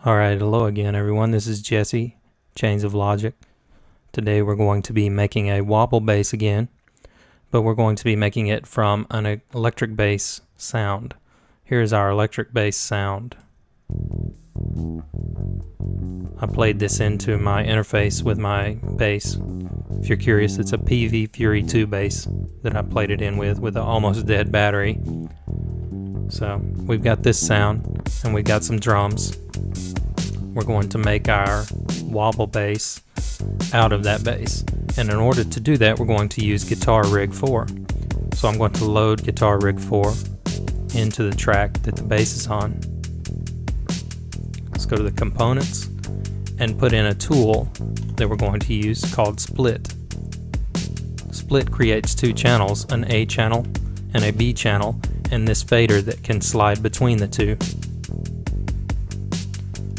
Alright, hello again everyone, this is Jesse, Chains of Logic. Today we're going to be making a wobble bass again, but we're going to be making it from an electric bass sound. Here's our electric bass sound. I played this into my interface with my bass. If you're curious, it's a PV Fury 2 bass that I played it in with an almost dead battery. So we've got this sound and we've got some drums. We're going to make our wobble bass out of that bass, and in order to do that we're going to use Guitar Rig 4. So I'm going to load Guitar Rig 4 into the track that the bass is on. Let's go to the components and put in a tool that we're going to use called Split. Split creates two channels, an A channel and a B channel, and this fader that can slide between the two.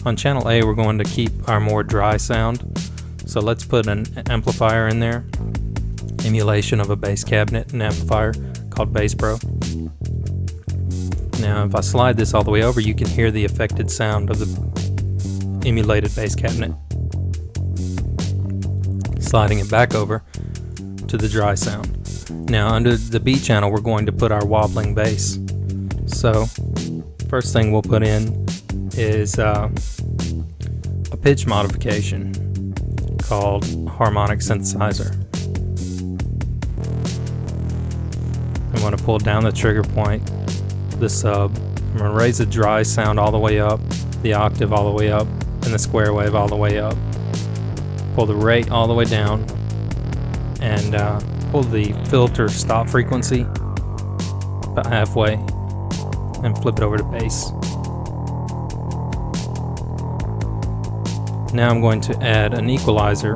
On channel A we're going to keep our more dry sound, so let's put an amplifier in there, emulation of a bass cabinet, an amplifier called Bass Pro. Now if I slide this all the way over, you can hear the affected sound of the emulated bass cabinet. Sliding it back over to the dry sound. Now under the B channel we're going to put our wobbling bass. So first thing we'll put in is a pitch modification called harmonic synthesizer. I'm going to pull down the trigger point, the sub. I'm going to raise the dry sound all the way up, the octave all the way up, and the square wave all the way up. Pull the rate all the way down, and pull the filter stop frequency about halfway, and flip it over to bass. Now I'm going to add an equalizer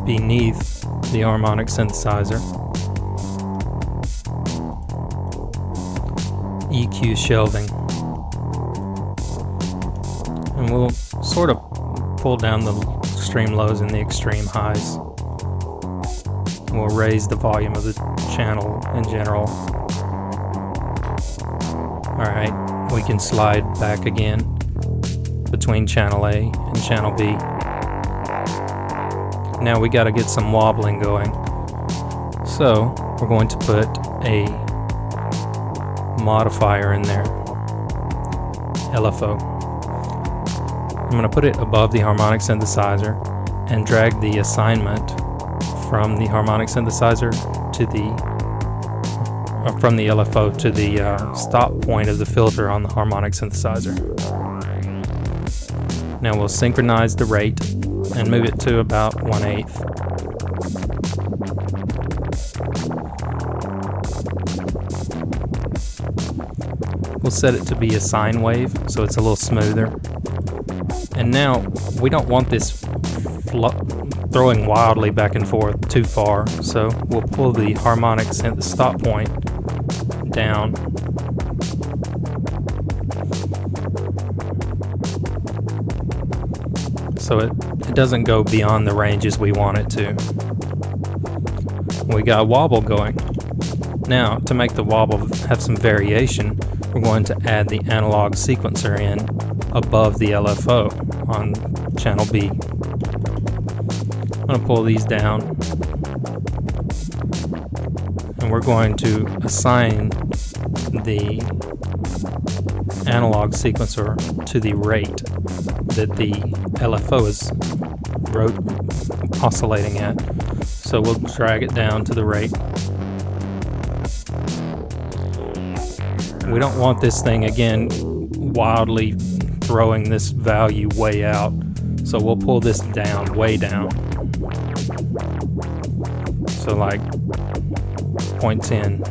beneath the harmonic synthesizer. EQ shelving. And we'll sort of pull down the extreme lows and the extreme highs. We'll raise the volume of the channel in general. Alright, we can slide back again between channel A and channel B. Now we got to get some wobbling going, so we're going to put a modifier in there, LFO. I'm going to put it above the harmonic synthesizer and drag the assignment from the harmonic synthesizer to from the LFO to the stop point of the filter on the harmonic synthesizer. Now we'll synchronize the rate and move it to about 1/8. We'll set it to be a sine wave so it's a little smoother. And now we don't want this throwing wildly back and forth too far, so we'll pull the harmonic synth stop point down. So it doesn't go beyond the ranges we want it to. We got a wobble going. Now to make the wobble have some variation, we're going to add the analog sequencer in above the LFO on channel B. I'm going to pull these down, and we're going to assign the analog sequencer to the rate that the LFO is oscillating at. So we'll drag it down to the rate. We don't want this thing again wildly throwing this value way out, so we'll pull this down, way down. So like 0.10.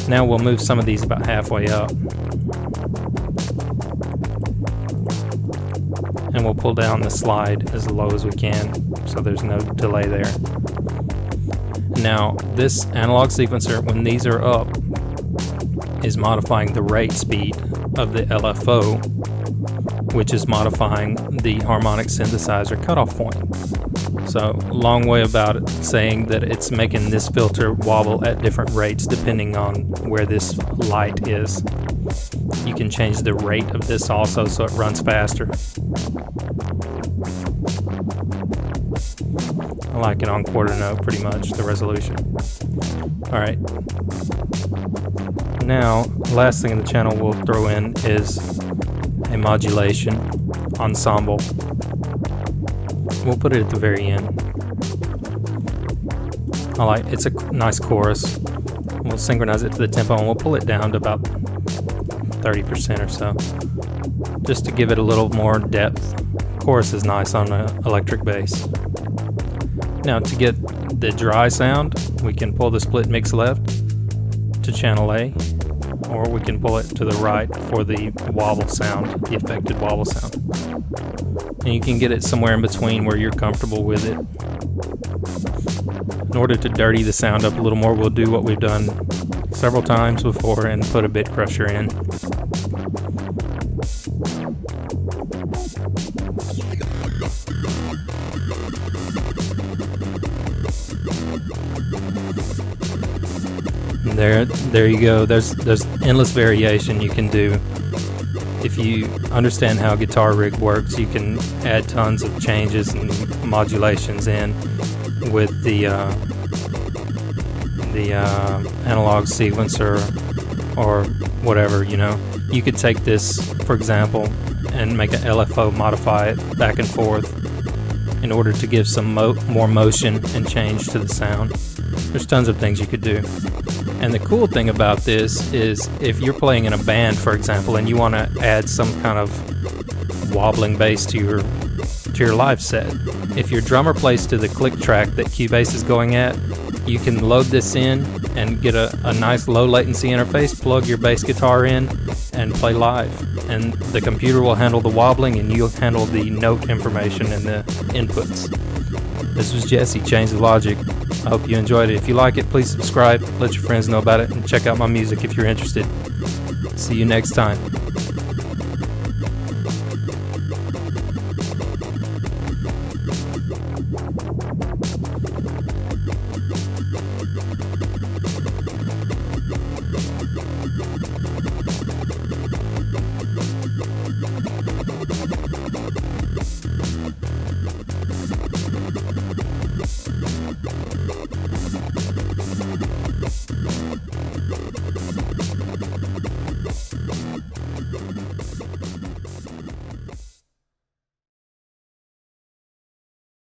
Now we'll move some of these about halfway up. And we'll pull down the slide as low as we can so there's no delay there. Now this analog sequencer, when these are up, is modifying the rate speed of the LFO, which is modifying the harmonic synthesizer cutoff point. So, long way about it, saying that it's making this filter wobble at different rates depending on where this light is. You can change the rate of this also so it runs faster. I like it on quarter note pretty much, the resolution. Alright. Now, last thing in the channel we'll throw in is a modulation ensemble. We'll put it at the very end. It's a nice chorus. We'll synchronize it to the tempo and we'll pull it down to about 30% or so, just to give it a little more depth. Chorus is nice on an electric bass. Now to get the dry sound, we can pull the split mix left to channel A, or we can pull it to the right for the wobble sound, the affected wobble sound. And you can get it somewhere in between where you're comfortable with it. In order to dirty the sound up a little more, we'll do what we've done several times before and put a bit crusher in. There you go. There's endless variation you can do. If you understand how Guitar Rig works, you can add tons of changes and modulations in with the analog sequencer or whatever, you know. You could take this, for example, and make an LFO, modify it back and forth in order to give some more motion and change to the sound. There's tons of things you could do. And the cool thing about this is if you're playing in a band, for example, and you want to add some kind of wobbling bass to your live set, if your drummer plays to the click track that Cubase is going at, you can load this in and get a nice low latency interface, plug your bass guitar in, and play live. And the computer will handle the wobbling and you'll handle the note information and the inputs. This was Jesse, Change the Logic. I hope you enjoyed it. If you like it, please subscribe, let your friends know about it, and check out my music if you're interested. See you next time.